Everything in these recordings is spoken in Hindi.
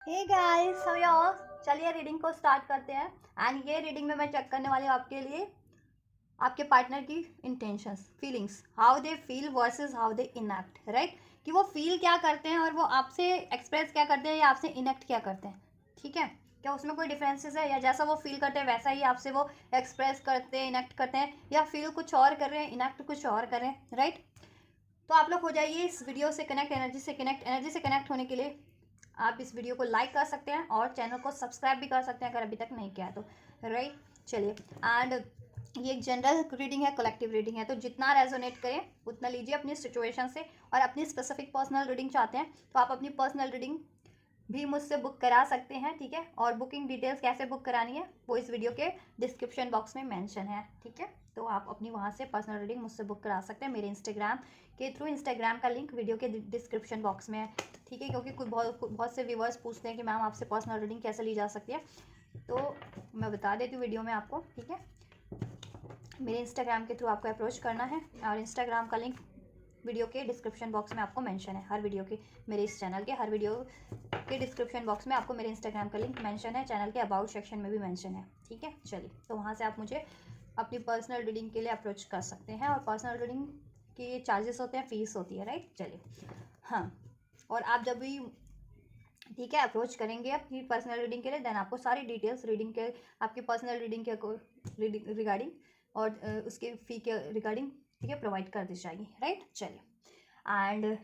Hey guys, how you all. चलिए रीडिंग को स्टार्ट करते हैं। एंड ये रीडिंग में मैं चेक करने वाली हूँ आपके लिए आपके पार्टनर की intentions, feelings, how they feel versus how they enact, right. कि वो फील क्या करते हैं और वो आपसे एक्सप्रेस क्या करते हैं या आपसे इनएक्ट क्या करते हैं। ठीक है, क्या उसमें कोई डिफरेंसेस है या जैसा वो फील करते हैं वैसा ही आपसे वो एक्सप्रेस करते हैं, इनएक्ट करते हैं, या फील कुछ और कर रहे हैं, इनएक्ट कुछ और कर रहे हैं, राइट। तो आप लोग हो जाइए इस वीडियो से कनेक्ट, एनर्जी से कनेक्ट होने के लिए आप इस वीडियो को लाइक कर सकते हैं और चैनल को सब्सक्राइब भी कर सकते हैं अगर अभी तक नहीं किया है तो, राइट। चलिए, एंड ये एक जनरल रीडिंग है, कलेक्टिव रीडिंग है, तो जितना रेजोनेट करें उतना लीजिए अपनी सिचुएशन से। और अपनी स्पेसिफिक पर्सनल रीडिंग चाहते हैं तो आप अपनी पर्सनल रीडिंग भी मुझसे बुक करा सकते हैं, ठीक है। और बुकिंग डिटेल्स कैसे बुक करानी है वो इस वीडियो के डिस्क्रिप्शन बॉक्स में मेंशन है, ठीक है। तो आप अपनी वहाँ से पर्सनल रीडिंग मुझसे बुक करा सकते हैं मेरे इंस्टाग्राम के थ्रू। इंस्टाग्राम का लिंक वीडियो के डिस्क्रिप्शन बॉक्स में है, ठीक है। क्योंकि बहुत से व्यूवर्स पूछते हैं कि मैम आपसे पर्सनल रीडिंग कैसे ली जा सकती है, तो मैं बता देती हूँ वीडियो में आपको, ठीक है। मेरे इंस्टाग्राम के थ्रू आपको अप्रोच करना है और इंस्टाग्राम का लिंक वीडियो के डिस्क्रिप्शन बॉक्स में आपको मेंशन है। हर वीडियो की, मेरे इस चैनल के हर वीडियो के डिस्क्रिप्शन बॉक्स में आपको मेरे इंस्टाग्राम का लिंक मेंशन है, चैनल के अबाउट सेक्शन में भी मेंशन है, ठीक है। चलिए, तो वहाँ से आप मुझे अपनी पर्सनल रीडिंग के लिए अप्रोच कर सकते हैं। और पर्सनल रीडिंग के चार्जेस होते हैं, फीस होती है, राइट। चलिए, हाँ। और आप जब भी, ठीक है, अप्रोच करेंगे अपनी पर्सनल रीडिंग के लिए, देन आपको सारी डिटेल्स रीडिंग के, आपकी पर्सनल रीडिंग के रिगार्डिंग और उसके फ़ी के रिगार्डिंग, ठीक है, प्रोवाइड कर दी जाएगी, राइट। चलिए, एंड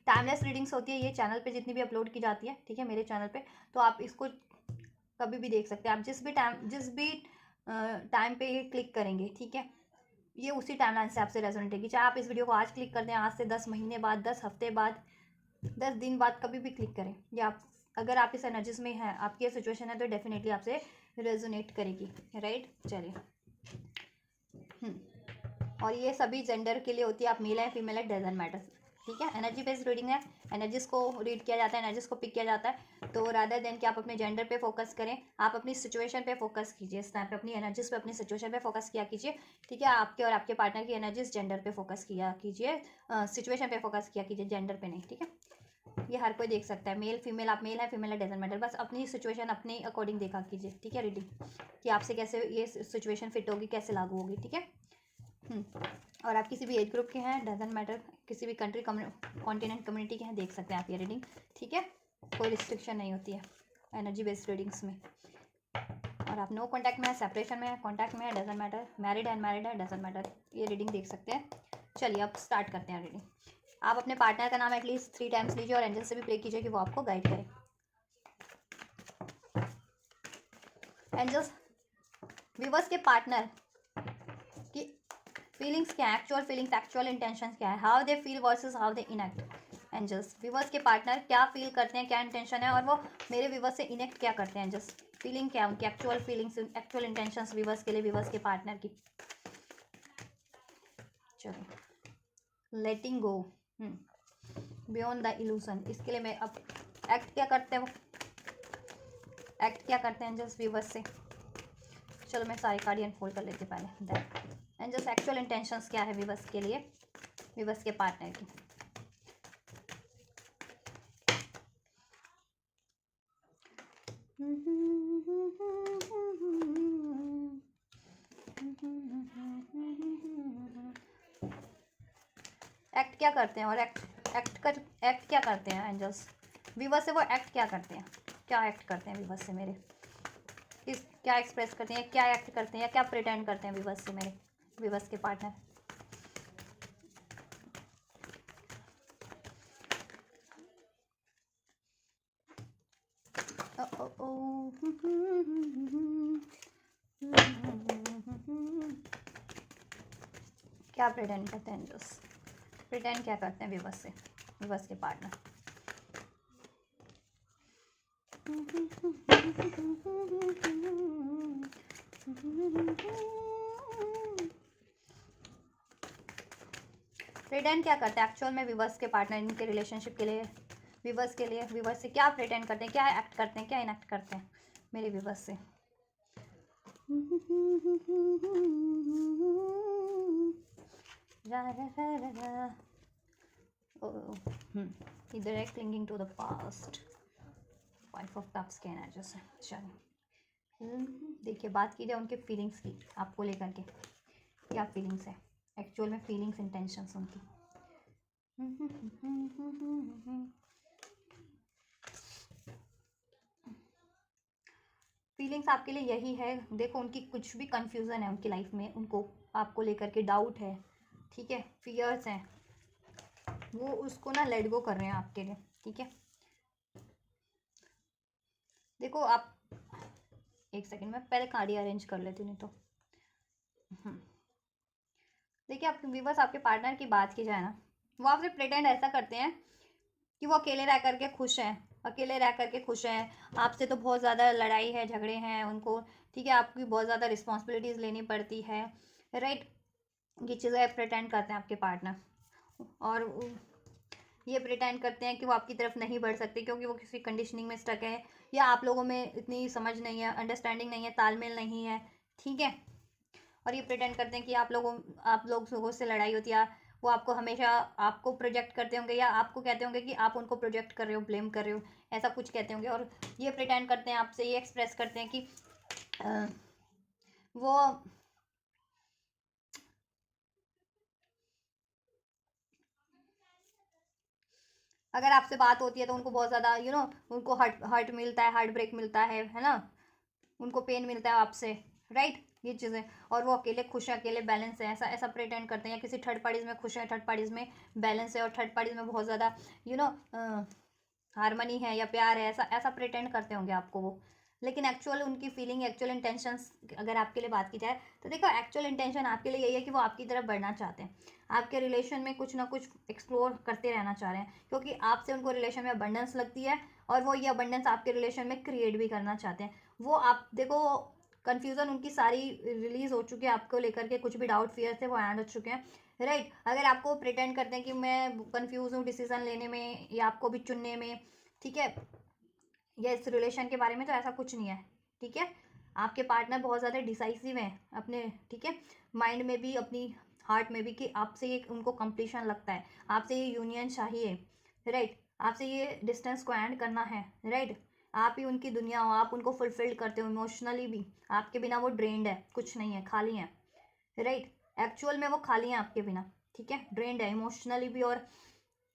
टाइमलेस रीडिंग्स होती है ये चैनल पे जितनी भी अपलोड की जाती है, ठीक है, मेरे चैनल पे। तो आप इसको कभी भी देख सकते हैं, आप जिस भी टाइम पे ये क्लिक करेंगे, ठीक है, ये उसी टाइमलाइन से आपसे रेजोनेट होगी। चाहे आप इस वीडियो को आज क्लिक कर दें, आज से 10 महीने बाद, 10 हफ्ते बाद, 10 दिन बाद, कभी भी क्लिक करें, या आप अगर आप इस एनर्जीज में हैं, आपकी ये सिचुएशन है, तो डेफिनेटली आपसे रेजोनेट करेगी, राइट। चलिए, और ये सभी जेंडर के लिए होती है, आप मेल है फीमेल है डजंट मैटर, ठीक है। एनर्जी बेस्ड रीडिंग है, एनर्जीज को रीड किया जाता है, एनर्जीज को पिक किया जाता है। तो रादर देन कि आप अपने जेंडर पे फोकस करें, आप अपनी सिचुएशन पे फोकस कीजिए इस टाइम पे, अपनी एनर्जीज पे, अपनी सिचुएशन पे फोकस किया कीजिए, ठीक है। आपके और आपके पार्टनर की एनर्जीज जेंडर पे फोकस किया कीजिए, सिचुएशन पे फोकस किया कीजिए, जेंडर पे नहीं, ठीक है। ये हर कोई देख सकता है, मेल फीमेल, आप मेल है फीमेल है डजंट मैटर, बस अपनी सिचुएशन अपने अकॉर्डिंग देखा कीजिए, ठीक है। रीडिंग कि आपसे कैसे ये सिचुएशन फिट होगी, कैसे लागू होगी, ठीक है। और आप किसी भी एज ग्रुप के हैं, डजेंट मैटर, किसी भी कंट्री कॉन्टिनेंट कम्युनिटी के हैं, देख सकते हैं आप ये रीडिंग, ठीक है। कोई रिस्ट्रिक्शन नहीं होती है एनर्जी बेस्ड रीडिंग्स में। और आप नो कॉन्टैक्ट में है, सेपरेशन में है, कॉन्टैक्ट में है, डजेंट मैटर, मैरिड है, अनमैरिड है, डजेंट मैटर, ये रीडिंग देख सकते हैं। चलिए, अब स्टार्ट करते हैं रीडिंग। आप अपने पार्टनर का नाम एटलीस्ट 3 टाइम्स लीजिए और एंजल से भी प्रे कीजिए कि वो आपको गाइड करें। एंजल्स, व्यूवर्स के पार्टनर की फीलिंग्स क्या है, एक्चुअल फीलिंग्स, एक्चुअल इंटेंशंस क्या है, how they feel versus how they enact. Angels, viewers के पार्टनर क्या फील करते हैं, क्या इंटेंशन है, और वो मेरे व्यूवर्स से इनेक्ट क्या करते हैं। एंजल्स, फीलिंग क्या है उनकी, actual feelings, actual intentions viewers के लिए, व्यूवर्स के पार्टनर की। चलो, लेटिंग गो, बियॉन्ड द इल्यूजन, इसके लिए मैं अब एक्ट क्या करते हैं, वो एक्ट क्या करते हैं एंजल्स व्यूवर्स से। चलो, मैं सारी कार्ड अनफोल्ड कर लेती हूँ पहले। एंजल्स, एक्चुअल इंटेंशंस क्या है व्यूवर्स के लिए, व्यूवर्स के पार्टनर की। एक्ट क्या करते हैं और एक्ट क्या करते हैं एंजल्स व्यूवर्स से, वो एक्ट क्या करते हैं, क्या एक्ट करते हैं व्यूवर्स से मेरे, किस क्या एक्सप्रेस करते हैं, क्या एक्ट करते हैं, या क्या प्रिटेंड करते हैं व्यूवर्स से मेरे, व्यूवर्स के पार्टनर। क्या प्रिटेंड करते हैं एंजल्स, प्रिटेंड क्या करते हैं व्यूवर्स से, व्यूवर्स के पार्टनर। प्रिटेंड क्या करते हैं एक्चुअल में व्यूवर्स के पार्टनर, इनके रिलेशनशिप के लिए, व्यूवर्स के लिए, व्यूवर्स से क्या प्रिटेंड करते हैं, क्या एक्ट करते हैं, क्या इनएक्ट करते हैं मेरे व्यूवर्स से। Either clinging to the past, five of cups के एनर्जी से। चलो देखिए, बात कीजिए उनके फीलिंग्स की आपको लेकर के, क्या फीलिंग्स है एक्चुअल में, फीलिंग्स इंटेंशंस उनकी। फीलिंग्स आपके लिए यही है, देखो उनकी कुछ भी कंफ्यूजन है उनकी लाइफ में, उनको आपको लेकर के डाउट है, ठीक है, फियर्स हैं, वो उसको ना लेट गो कर रहे हैं आपके लिए, ठीक है। देखो आप एक सेकंड में पहले कार्ड अरेंज कर लेती हूँ, नहीं तो देखिए आपके व्यूवर्स, आपके पार्टनर की बात की जाए ना, वो आपसे प्रिटेंड ऐसा करते हैं कि वो अकेले रह करके खुश हैं, अकेले रह करके खुश हैं, आपसे तो बहुत ज़्यादा लड़ाई है, झगड़े हैं उनको, ठीक है, आपकी बहुत ज़्यादा रिस्पॉन्सिबिलिटीज़ लेनी पड़ती है, राइट। ये चीज़ें प्रिटेंड करते हैं आपके पार्टनर, और ये प्रिटेंड करते हैं कि वो आपकी तरफ नहीं बढ़ सकते क्योंकि वो किसी कंडीशनिंग में स्टक है, या आप लोगों में इतनी समझ नहीं है, अंडरस्टैंडिंग नहीं है, तालमेल नहीं है, ठीक है। और ये प्रिटेंड करते हैं कि आप लोगों से लड़ाई होती है, वो आपको हमेशा आपको प्रोजेक्ट करते होंगे, या आपको कहते होंगे कि आप उनको प्रोजेक्ट कर रहे हो, ब्लेम कर रहे हो, ऐसा कुछ कहते होंगे। और ये प्रिटेंड करते हैं आपसे, ये एक्सप्रेस करते हैं कि वो अगर आपसे बात होती है तो उनको बहुत ज़्यादा उनको हर्ट हर्ट मिलता है, हार्ट ब्रेक मिलता है ना, उनको पेन मिलता है आपसे, राइट, ये चीज़ें। और वो अकेले खुश है, अकेले बैलेंस है, ऐसा ऐसा प्रिटेंड करते हैं, या किसी थर्ड पार्टीज में खुश है, थर्ड पार्टीज में बैलेंस है, और थर्ड पार्टीज में बहुत ज़्यादा यू नो हारमनी है या प्यार है, ऐसा ऐसा प्रिटेंड करते होंगे आपको वो। लेकिन एक्चुअल उनकी फीलिंग, एक्चुअल इंटेंशंस अगर आपके लिए बात की जाए तो देखो, एक्चुअल इंटेंशन आपके लिए यही है कि वो आपकी तरफ बढ़ना चाहते हैं, आपके रिलेशन में कुछ ना कुछ एक्सप्लोर करते रहना चाह रहे हैं, क्योंकि आपसे उनको रिलेशन में अबंडेंस लगती है, और वो ये अबंडेंस आपके रिलेशन में क्रिएट भी करना चाहते हैं। वो आप देखो, कन्फ्यूज़न उनकी सारी रिलीज हो चुकी है आपको लेकर के, कुछ भी डाउट फियर थे वो एंड हो चुके हैं, राइट। अगर आपको प्रिटेंड करते हैं कि मैं कंफ्यूज हूँ डिसीजन लेने में या आपको भी चुनने में, ठीक है, या इस रिलेशन के बारे में, तो ऐसा कुछ नहीं है, ठीक है। आपके पार्टनर बहुत ज़्यादा डिसाइसिव हैं अपने, ठीक है, माइंड में भी, अपनी हार्ट में भी, कि आपसे ये उनको कंप्लीशन लगता है, आपसे ये यूनियन चाहिए, राइट, आपसे ये डिस्टेंस को एंड करना है, राइट। आप ही उनकी दुनिया हो, आप उनको फुलफिल्ड करते हो इमोशनली भी, आपके बिना वो ड्रेन्ड है, कुछ नहीं है, खाली है, राइट। एक्चुअल में वो खाली हैं आपके बिना, ठीक है, ड्रेन्ड है इमोशनली भी और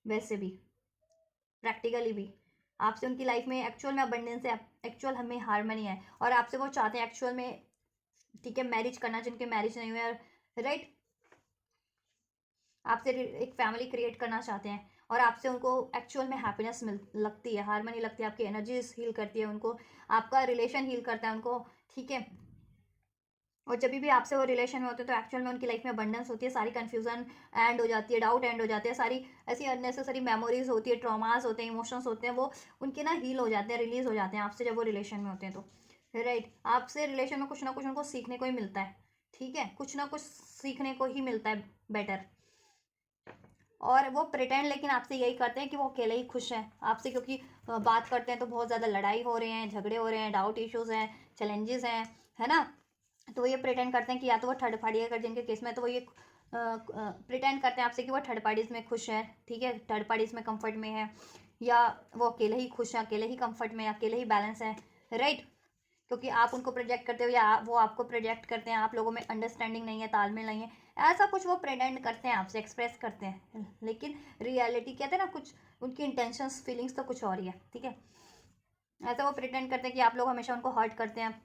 वैसे भी, प्रैक्टिकली भी। आपसे उनकी लाइफ में एक्चुअल में अबंडेंस है, एक्चुअल हमें हारमनी है, और आपसे वो चाहते हैं एक्चुअल में, ठीक है, मैरिज करना, जिनके मैरिज नहीं हुए, राइट, आपसे एक फैमिली क्रिएट करना चाहते हैं, और आपसे उनको एक्चुअल में हैप्पीनेस मिल लगती है, हारमनी लगती है, आपकी एनर्जीज हील करती है उनको, आपका रिलेशन हील करता है उनको, ठीक है। और जब भी आपसे वो रिलेशन में होते हैं तो एक्चुअल में उनकी लाइफ में अबंडेंस होती है, सारी कन्फ्यूजन एंड हो जाती है, डाउट एंड हो जाते हैं, सारी ऐसी अननेसेसरी मेमोरीज होती है, ट्रॉमास होते हैं, इमोशंस होते हैं, वो उनके ना हील हो जाते हैं, रिलीज हो जाते हैं आपसे जब वो रिलेशन में होते हैं तो, राइट। आपसे रिलेशन में कुछ ना कुछ उनको सीखने को ही मिलता है, ठीक है, कुछ ना कुछ सीखने को ही मिलता है बेटर। और वो प्रिटेंड लेकिन आपसे यही करते हैं कि वो अकेले ही खुश हैं आपसे, क्योंकि बात करते हैं तो बहुत ज़्यादा लड़ाई हो रहे हैं, झगड़े हो रहे हैं, डाउट इश्यूज़ हैं, चैलेंजेस हैं, है ना। तो ये प्रिटेंड करते हैं कि या तो वो थर्ड पार्टी, अगर जिनके केस में, तो वो ये प्रिटेंड करते हैं आपसे कि वो थर्ड पार्टीज में खुश है, ठीक है, थर्ड पार्टीज में कंफर्ट में है, या वो अकेले ही खुश है, अकेले ही कंफर्ट में, अकेले ही बैलेंस है, राइट। क्योंकि आप उनको प्रोजेक्ट करते हो या वो आपको प्रोजेक्ट करते हैं, आप लोगों में अंडरस्टैंडिंग नहीं है, तालमेल नहीं है, ऐसा कुछ वो प्रेटेंड करते हैं आपसे, एक्सप्रेस करते हैं, लेकिन रियलिटी कहते हैं ना, कुछ उनकी इंटेंशंस फीलिंग्स तो कुछ और ही है, ठीक है। ऐसा वो प्रिटेंड करते हैं कि आप लोग हमेशा उनको हर्ट करते हैं,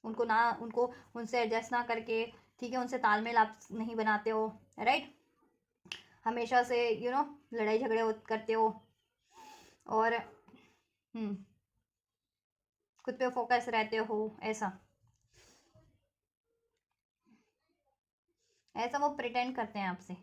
उनको उनसे एडजस्ट ना करके, ठीक है, उनसे तालमेल आप नहीं बनाते हो, राइट, हमेशा से लड़ाई झगड़े करते हो, और खुद पे फोकस रहते हो, ऐसा ऐसा वो प्रिटेंड करते हैं आपसे,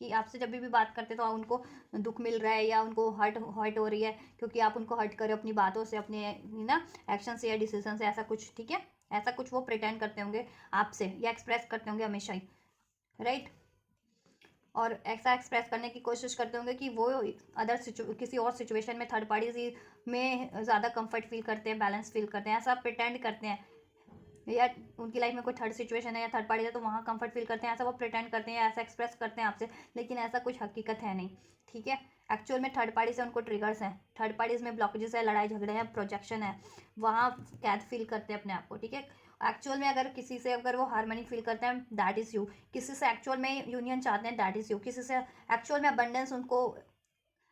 कि आपसे जब भी बात करते तो उनको दुख मिल रहा है, या उनको हर्ट हर्ट हो रही है, क्योंकि आप उनको हर्ट करो अपनी बातों से, अपने ना एक्शन से या डिसीजन से, ऐसा कुछ, ठीक है, ऐसा कुछ वो प्रिटेंड करते होंगे आपसे, या एक्सप्रेस करते होंगे हमेशा ही, राइट। और ऐसा एक्सप्रेस करने की कोशिश करते होंगे कि वो किसी और सिचुएशन में, थर्ड पार्टी में ज़्यादा कंफर्ट फील करते हैं, बैलेंस फील करते हैं, ऐसा प्रिटेंड करते हैं, या उनकी लाइफ में कोई थर्ड सिचुएशन है या थर्ड पार्टी है तो वहाँ कंफर्ट फील करते हैं, ऐसा वो प्रिटेंड करते हैं, ऐसा एक्सप्रेस करते हैं आपसे, लेकिन ऐसा कुछ हकीकत है नहीं, ठीक है। एक्चुअल में थर्ड पार्टी से उनको ट्रिगर्स हैं, थर्ड पार्टीज में ब्लॉकेजेस है, लड़ाई झगड़े हैं, प्रोजेक्शन है, वहाँ कैद फील करते हैं अपने आप को, ठीक है। एक्चुअल में अगर किसी से अगर वो हार्मनी फील करते हैं, दैट इज़ यू। किसी से एक्चुअल में यूनियन चाहते हैं, दैट इज़ यू। किसी से एक्चुअल में अबंडेंस उनको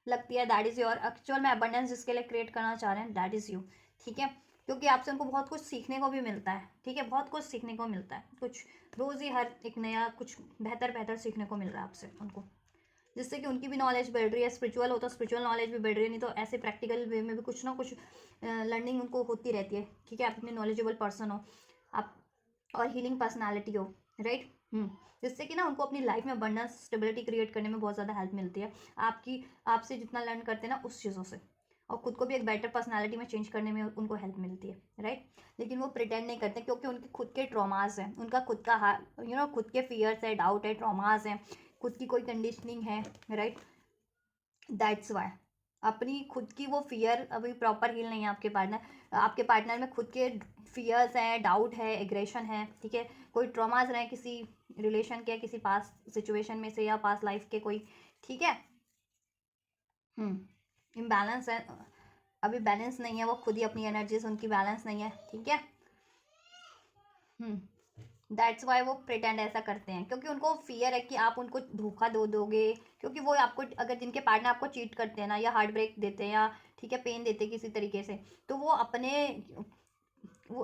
लगती है, दैट इज़ यू। और एक्चुअल में अबंडेंस जिसके लिए क्रिएट करना चाह रहे हैं, दैट इज़ यू, ठीक है। क्योंकि आपसे उनको बहुत कुछ सीखने को भी मिलता है, ठीक है, बहुत कुछ सीखने को मिलता है, कुछ रोज़ ही हर एक नया कुछ बेहतर बेहतर सीखने को मिल रहा है आपसे उनको, जिससे कि उनकी भी नॉलेज बढ़ रही है। स्पिरिचुअल हो तो स्पिरिचुअल नॉलेज भी बढ़ रही है, नहीं तो ऐसे प्रैक्टिकल वे में भी कुछ ना कुछ लर्निंग उनको होती रहती है, ठीक है। आप इतने नॉलेजेबल पर्सन हो आप, और हीलिंग पर्सनालिटी हो, राइट। जिससे कि ना उनको अपनी लाइफ में अबंडेंस स्टेबिलिटी क्रिएट करने में बहुत ज़्यादा हेल्प मिलती है आपकी, आपसे जितना लर्न करते हैं ना उस चीज़ों से, और खुद को भी एक बेटर पर्सनालिटी में चेंज करने में उनको हेल्प मिलती है, राइट। लेकिन वो प्रिटेंड नहीं करते क्योंकि उनके खुद के ट्रॉमास हैं, उनका खुद का खुद के फियर्स है, डाउट है, ट्रॉमास हैं, खुद की कोई कंडीशनिंग है, राइट। दैट्स वाई अपनी खुद की वो फियर अभी प्रॉपर हील नहीं है आपके पार्टनर में खुद के फियर्स हैं, डाउट है, एग्रेशन है, ठीक है। कोई ट्रॉमाज रहे किसी रिलेशन के, किसी पास सिचुएशन में से या पास लाइफ के कोई, ठीक है। इम्बैलेंस है, अभी बैलेंस नहीं है, वो खुद ही अपनी एनर्जी से उनकी बैलेंस नहीं है, ठीक है। दैट्स वाई वो प्रिटेंड ऐसा करते हैं, क्योंकि उनको फियर है कि आप उनको धोखा दोगे, क्योंकि वो आपको अगर जिनके पार्टनर आपको चीट करते हैं ना, या हार्ट ब्रेक देते हैं, या ठीक है पेन देते हैं किसी तरीके से, तो वो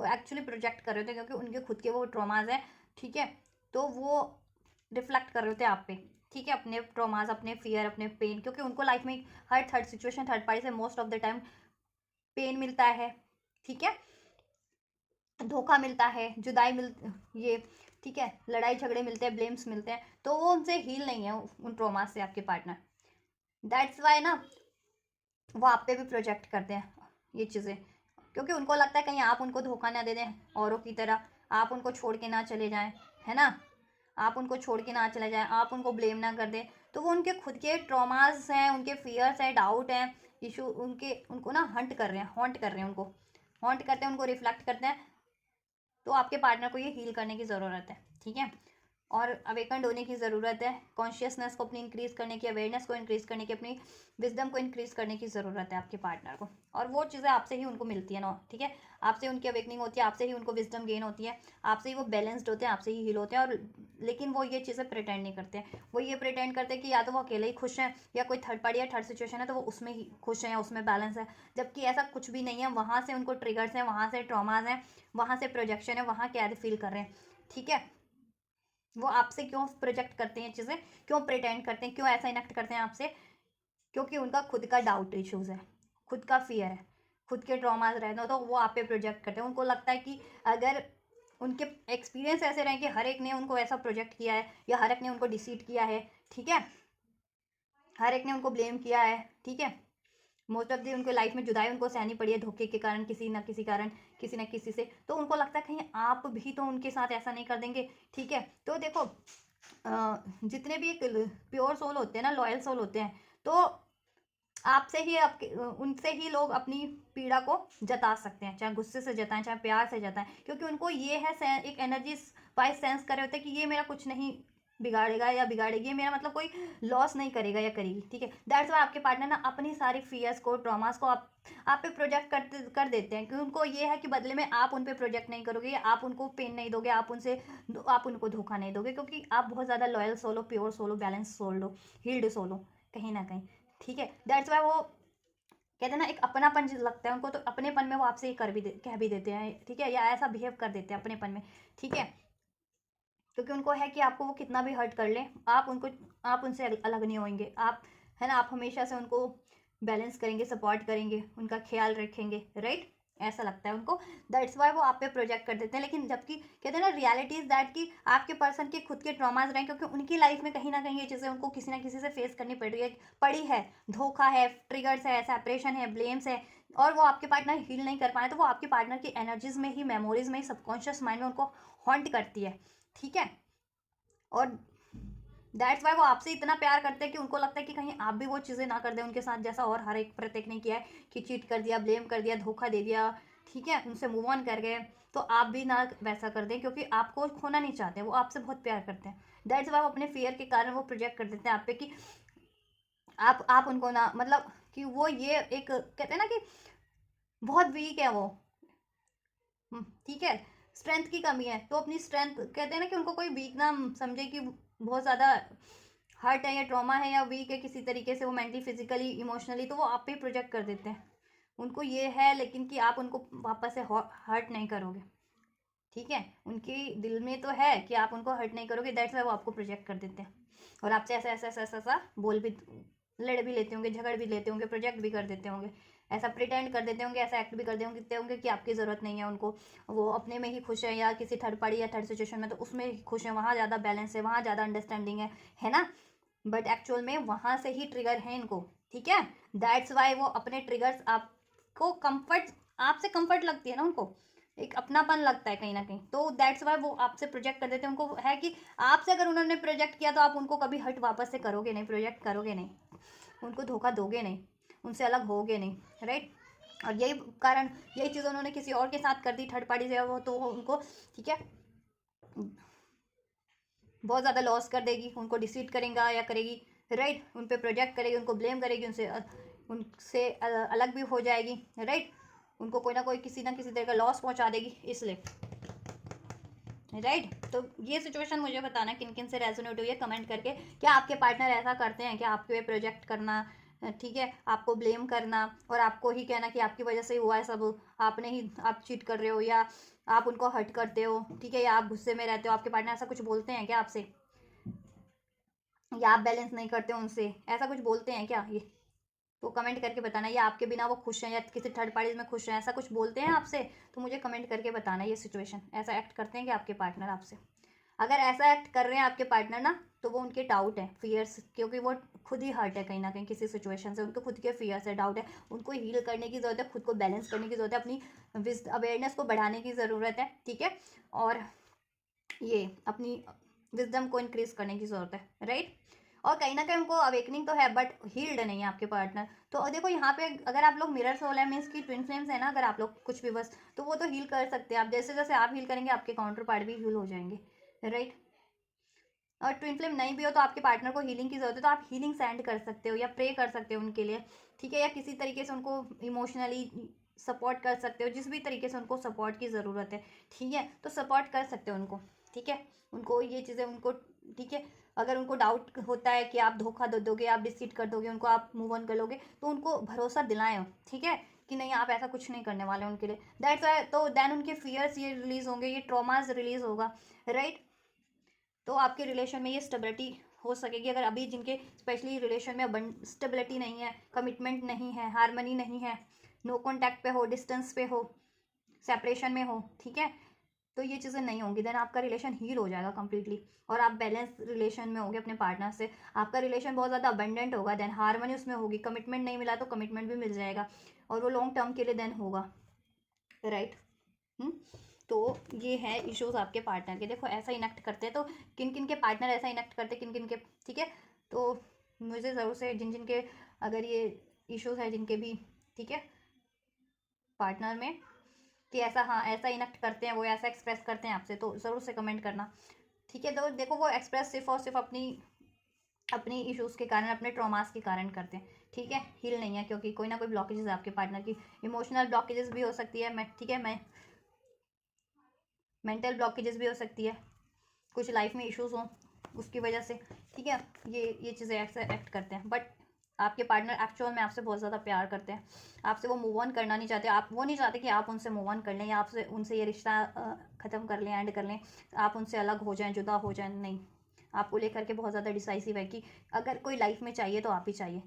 एक्चुअली प्रोजेक्ट कर रहे थे, क्योंकि उनके खुद के वो ट्रॉमाज हैं, ठीक है। तो वो रिफ्लेक्ट कर रहे थे आप पे, ठीक है, अपने ट्रॉमाज, अपने फियर, अपने पेन, क्योंकि उनको लाइफ में हर थर्ड सिचुएशन, थर्ड पार्टी से most of the time pain मिलता है, ठीक है, धोखा मिलता है, जुदाई ये, ठीक है, लड़ाई झगड़े मिलते हैं, ब्लेम्स मिलते हैं, तो वो उनसे हील नहीं है उन ट्रोमा से आपके पार्टनर। दैट्स वाई ना वो आप पे भी प्रोजेक्ट करते हैं ये चीज़ें, क्योंकि उनको लगता है कहीं आप उनको धोखा ना दे दें औरों की तरह, आप उनको छोड़ के ना चले जाएं, है ना, आप उनको छोड़ के ना चले जाएं, आप उनको ब्लेम ना कर दें। तो वो उनके खुद के ट्रॉमास हैं, उनके फियर्स हैं, डाउट हैं, इशू उनको ना हंट कर रहे हैं, हॉन्ट कर रहे हैं, उनको हॉन्ट करते हैं, उनको रिफ्लेक्ट करते हैं। तो आपके पार्टनर को ये हील करने की ज़रूरत है, ठीक है, और अवेकंड होने की ज़रूरत है, कॉन्शियसनेस को अपनी इंक्रीज़ करने की, अवेयरनेस को इंक्रीज़ करने की, अपनी विजडम को इंक्रीज़ करने की ज़रूरत है आपके पार्टनर को। और वो चीज़ें आपसे ही उनको मिलती है ना, ठीक है, आपसे उनकी अवेकनिंग होती है, आपसे ही उनको विजडम गेन होती है, आपसे ही वो बैलेंस्ड होते हैं, आपसे ही हील होते हैं। और लेकिन वो ये चीज़ें प्रिटेंड नहीं करते हैं, वो ये प्रिटेंड करते हैं कि या तो वो अकेले ही खुश हैं, या कोई थर्ड पार्टी या थर्ड सिचुएशन है तो वो उसमें ही खुश हैं या उसमें बैलेंस है, जबकि ऐसा कुछ भी नहीं है। वहाँ से उनको ट्रिगर्स हैं, वहाँ से ट्रॉमाज हैं, वहाँ से प्रोजेक्शन है, वहाँ कैद फील कर रहे हैं, ठीक है। वो आपसे क्यों प्रोजेक्ट करते हैं चीज़ें, क्यों प्रिटेंड करते हैं, क्यों ऐसा इनेक्ट करते हैं आपसे, क्योंकि उनका खुद का डाउट इश्यूज है, खुद का फियर है, खुद के ट्रॉमाज रहते हैं, तो वो आप पे प्रोजेक्ट करते हैं। उनको लगता है कि अगर उनके एक्सपीरियंस ऐसे रहे कि हर एक ने उनको ऐसा प्रोजेक्ट किया है, या हर एक ने उनको डिसीट किया है, ठीक है, हर एक ने उनको ब्लेम किया है, ठीक है, मोस्ट ऑफ दी उनके लाइफ में जुदाई उनको सहनी पड़ी है धोखे के कारण, किसी ना किसी कारण, किसी ना किसी से। तो उनको लगता है कहीं आप भी तो उनके साथ ऐसा नहीं कर देंगे, ठीक है। तो देखो जितने भी एक प्योर सोल होते हैं ना, लॉयल सोल होते हैं, तो आपसे ही आपके उनसे ही लोग अपनी पीड़ा को जता सकते हैं, चाहे गुस्से से जताएं, चाहे प्यार से जताएं, क्योंकि उनको ये है एक एनर्जी वाइज सेंस कर रहे होते हैं कि ये मेरा कुछ नहीं बिगाड़ेगा या बिगाड़ेगी, ये मेरा मतलब कोई लॉस नहीं करेगा या करेगी, ठीक है। दैट्स वाई आपके पार्टनर ना अपनी सारी फियर्स को, ट्रॉमास को आप पे प्रोजेक्ट कर देते हैं, क्योंकि उनको ये है कि बदले में आप उन पे प्रोजेक्ट नहीं करोगे, आप उनको पेन नहीं दोगे, आप उनको धोखा नहीं दोगे, क्योंकि आप बहुत ज़्यादा लॉयल सोल हो, प्योर सोल हो, बैलेंस सोल हो, हील्ड सोल हो कहीं ना कहीं, ठीक है। दैट्स वाई वो कहते हैं ना एक अपनापन लगता है उनको, तो अपनेपन में वो आपसे ये कह भी देते हैं, ठीक है, या ऐसा बिहेव कर देते हैं अपनेपन में, ठीक है, क्योंकि उनको है कि आपको वो कितना भी हर्ट कर ले, आप उनसे अलग नहीं होंगे, आप, है ना, आप हमेशा से उनको बैलेंस करेंगे, सपोर्ट करेंगे, उनका ख्याल रखेंगे, राइट, ऐसा लगता है उनको। दैट्स वाई वो आप पे प्रोजेक्ट कर देते हैं। लेकिन जबकि कहते हैं ना रियलिटी इज दैट कि आपके पर्सन के खुद के ट्रॉमाज रहे, क्योंकि उनकी लाइफ में कहीं ना कहीं ये चीज़ें उनको किसी ना किसी से फेस करनी पड़ी है, धोखा है, ट्रिगर्स है, सेपरेशन है, ब्लेम्स है, और वो आपके पार्टनर हील नहीं कर पाए, तो वो आपके पार्टनर की एनर्जीज में ही, मेमोरीज में ही, सबकॉन्शियस माइंड में उनको हॉन्ट करती है, ठीक है। और दैट्स वाई वो आपसे इतना प्यार करते हैं कि उनको लगता है कि कहीं आप भी वो चीज़ें ना कर दें उनके साथ, जैसा और हर एक प्रत्येक ने किया है कि चीट कर दिया, ब्लेम कर दिया, धोखा दे दिया, ठीक है, उनसे मूव ऑन कर गए, तो आप भी ना वैसा कर दें, क्योंकि आपको खोना नहीं चाहते, वो आपसे बहुत प्यार करते हैं। दैट्स वाई वो अपने फियर के कारण वो प्रोजेक्ट कर देते हैं आप पे कि आप उनको ना, मतलब कि वो ये एक कहते हैं ना कि बहुत वीक है वो, ठीक है, स्ट्रेंथ की कमी है, तो अपनी स्ट्रेंथ कहते हैं ना कि उनको कोई वीक ना समझे कि बहुत ज़्यादा हर्ट है या ट्रॉमा है या वीक है किसी तरीके से, वो मेंटली फिजिकली इमोशनली, तो वो आप पे प्रोजेक्ट कर देते हैं। उनको ये है लेकिन कि आप उनको वापस से हर्ट नहीं करोगे, ठीक है, उनके दिल में तो है कि आप उनको हर्ट नहीं करोगे, दैट्स वाई वो आपको प्रोजेक्ट कर देते हैं और आपसे ऐसा ऐसा ऐसा ऐसा ऐसा बोल भी, लड़ भी लेते होंगे, झगड़ भी लेते होंगे, प्रोजेक्ट भी कर देते होंगे, ऐसा प्रिटेंड कर देते होंगे, ऐसा एक्ट भी कर देते होंगे कि आपकी ज़रूरत नहीं है उनको, वो अपने में ही खुश है या किसी थर्ड पार्टी या थर्ड सिचुएशन में तो उसमें ही खुश है, वहाँ ज़्यादा बैलेंस है, वहाँ ज़्यादा अंडरस्टैंडिंग है ना, बट एक्चुअल में वहाँ से ही ट्रिगर है इनको, ठीक है, दैट्स वाई वो अपने ट्रिगर्स आपको कंफर्ट, आपसे कंफर्ट लगती है ना उनको, एक अपनापन लगता है कहीं ना कहीं, तो दैट्स वाई वो आपसे प्रोजेक्ट कर देते हैं, उनको है कि आपसे अगर उन्होंने प्रोजेक्ट किया तो आप उनको कभी हट वापस से करोगे नहीं, प्रोजेक्ट करोगे नहीं, उनको धोखा दोगे नहीं, उनसे अलग होगे नहीं, राइट। और यही कारण, यही चीज़ उन्होंने किसी और के साथ कर दी थर्ड पार्टी से, वो तो उनको, ठीक है, बहुत ज़्यादा लॉस कर देगी, उनको डिसीट करेगा या करेगी, राइट, उन पर प्रोजेक्ट करेगी, उनको ब्लेम करेगी, उनसे अलग भी हो जाएगी, राइट, उनको कोई ना कोई किसी ना किसी तरह का लॉस पहुंचा देगी, इसलिए, राइट। तो ये सिचुएशन मुझे बताना किन किन से रेजोनेट हुई है कमेंट करके, क्या आपके पार्टनर ऐसा करते हैं, क्या आपके प्रोजेक्ट करना, ठीक है, आपको ब्लेम करना और आपको ही कहना कि आपकी वजह से ही हुआ है सब, आपने ही, आप चीट कर रहे हो या आप उनको हर्ट करते हो, ठीक है, या आप गुस्से में रहते हो, आपके पार्टनर ऐसा कुछ बोलते हैं क्या आपसे, या आप बैलेंस नहीं करते हो उनसे, ऐसा कुछ बोलते हैं क्या ये, तो कमेंट करके बताना, या आपके बिना वो खुश हैं या किसी थर्ड पार्टी में खुश हैं, ऐसा कुछ बोलते हैं आपसे, तो मुझे कमेंट करके बताना ये सिचुएशन, ऐसा एक्ट करते हैं कि आपके पार्टनर आपसे, अगर ऐसा एक्ट कर रहे हैं आपके पार्टनर ना, तो वो उनके डाउट है, फियर्स, क्योंकि वो खुद ही हर्ट है कहीं ना कहीं किसी सिचुएशन से, उनको खुद के फियर्स है, डाउट है, उनको हील करने की ज़रूरत है, खुद को बैलेंस करने की ज़रूरत है, अपनी अवेयरनेस को बढ़ाने की ज़रूरत है, ठीक है, और ये अपनी विजडम को इंक्रीज करने की ज़रूरत है, राइट। और कहीं ना कहीं उनको अवेकनिंग तो है बट हील्ड नहीं है आपके पार्टनर, तो देखो यहाँ पे अगर आप लोग मिरर सोल है, मीन्स की ट्विन फ्लेम्स है ना, अगर आप लोग कुछ भी बस, तो वो तो हील कर सकते हैं आप, जैसे जैसे आप हील करेंगे आपके काउंटर पार्ट भी हील हो जाएंगे, राइट। और ट्विन फ्लेम नहीं भी हो तो आपके पार्टनर को हीलिंग की जरूरत है, तो आप हीलिंग सेंड कर सकते हो या प्रे कर सकते हो उनके लिए, ठीक है, या किसी तरीके से उनको इमोशनली सपोर्ट कर सकते हो, जिस भी तरीके से उनको सपोर्ट की ज़रूरत है, ठीक है, तो सपोर्ट कर सकते हो उनको, ठीक है, उनको ये चीज़ें उनको, ठीक है, अगर उनको डाउट होता है कि आप धोखा दे दोगे, आप डिसीट कर दोगे उनको, आप मूव ऑन कर लोगे, तो उनको भरोसा दिलाएं, ठीक है, कि नहीं आप ऐसा कुछ नहीं करने वाले उनके लिए, दैट्स वाई, तो देन उनके फियर्स ये रिलीज होंगे, ये ट्रॉमाज रिलीज होगा, राइट। तो आपके रिलेशन में ये स्टेबिलिटी हो सकेगी, अगर अभी जिनके स्पेशली रिलेशन में स्टेबिलिटी नहीं है, कमिटमेंट नहीं है, हारमनी नहीं है, नो कॉन्टैक्ट पे हो, डिस्टेंस पे हो, सेपरेशन में हो, ठीक है, तो ये चीज़ें नहीं होंगी, देन आपका रिलेशन हील हो जाएगा कम्प्लीटली और आप बैलेंस रिलेशन में होंगे अपने पार्टनर से, आपका रिलेशन बहुत ज़्यादा अबंडेंट होगा, देन हारमनी उसमें होगी, कमिटमेंट नहीं मिला तो कमिटमेंट भी मिल जाएगा और वो लॉन्ग टर्म के लिए देन होगा, राइट। तो ये है इश्यूज आपके पार्टनर के, देखो ऐसा इनेक्ट करते हैं, तो किन किन के पार्टनर ऐसा इनेक्ट करते हैं, किन किन के, ठीक है, तो मुझे ज़रूर से जिन जिन के अगर ये इश्यूज है जिनके भी, ठीक है, पार्टनर में, कि ऐसा, हाँ ऐसा इनेक्ट करते हैं, वो ऐसा एक्सप्रेस करते हैं आपसे, तो ज़रूर से कमेंट करना, ठीक है, तो देखो वो एक्सप्रेस सिर्फ और सिर्फ अपनी अपनी इश्यूज़ के कारण, अपने ट्रॉमास के कारण करते हैं, ठीक है, हील नहीं है, क्योंकि कोई ना कोई ब्लॉकेजेस है आपके पार्टनर की, इमोशनल ब्लॉकेजेस भी हो सकती है, मैं, ठीक है, मैं मेंटल ब्लॉकेजेस भी हो सकती है, कुछ लाइफ में इश्यूज हों उसकी वजह से, ठीक है, ये चीज़ें ऐसे एक्ट करते हैं, बट आपके पार्टनर एक्चुअल में आपसे बहुत ज़्यादा प्यार करते हैं, आपसे वो मूव ऑन करना नहीं चाहते, आप वो नहीं चाहते कि आप उनसे मूव ऑन कर लें या आपसे उनसे ये रिश्ता ख़त्म कर लें, एंड कर लें, आप उनसे अलग हो जाएं, जुदा हो जाएं, नहीं, आपको लेकर के बहुत ज़्यादा डिसाइसिव है कि अगर कोई लाइफ में चाहिए तो आप ही चाहिए,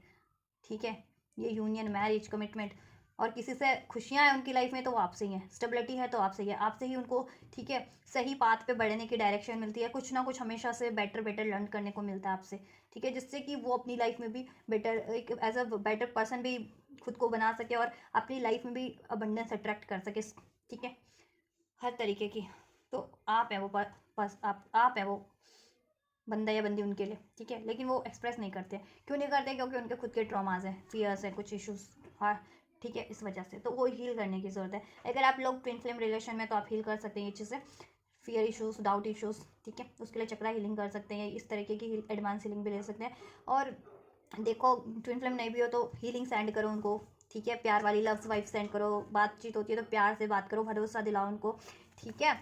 ठीक है, ये यूनियन, मैरिज, कमिटमेंट, और किसी से खुशियाँ हैं उनकी लाइफ में तो वो आपसे ही हैं, स्टेबिलिटी है तो आपसे ही है, आपसे ही उनको, ठीक है, सही पाथ पे बढ़ने की डायरेक्शन मिलती है, कुछ ना कुछ हमेशा से बेटर बेटर लर्न करने को मिलता है आपसे, ठीक है, जिससे कि वो अपनी लाइफ में भी बेटर, एक एज अ बेटर पर्सन भी खुद को बना सके और अपनी लाइफ में भी अबंडेंस अट्रैक्ट कर सके, ठीक है, हर तरीके की, तो आप हैं वो बस आप हैं वो बंदा या बंदी उनके लिए, ठीक है, लेकिन वो एक्सप्रेस नहीं करते, क्यों नहीं करते, क्योंकि उनके खुद के ट्रॉमाज हैं, फियर्स हैं, कुछ इश्यूज, हाँ, ठीक है, इस वजह से, तो वो हील करने की ज़रूरत है, अगर आप लोग ट्विन फ्लेम रिलेशन में तो आप हील कर सकते हैं ये चीज़ें, फियर इश्यूज, डाउट इश्यूज, ठीक है, उसके लिए चक्रा हीलिंग कर सकते हैं, इस तरीके की एडवांस हीलिंग भी ले सकते हैं, और देखो ट्विन फ्लेम नहीं भी हो तो हीलिंग सेंड करो उनको, ठीक है, प्यार वाली लव्स वाइफ सेंड करो, बातचीत होती है तो प्यार से बात करो, भरोसा दिलाओ उनको, ठीक है,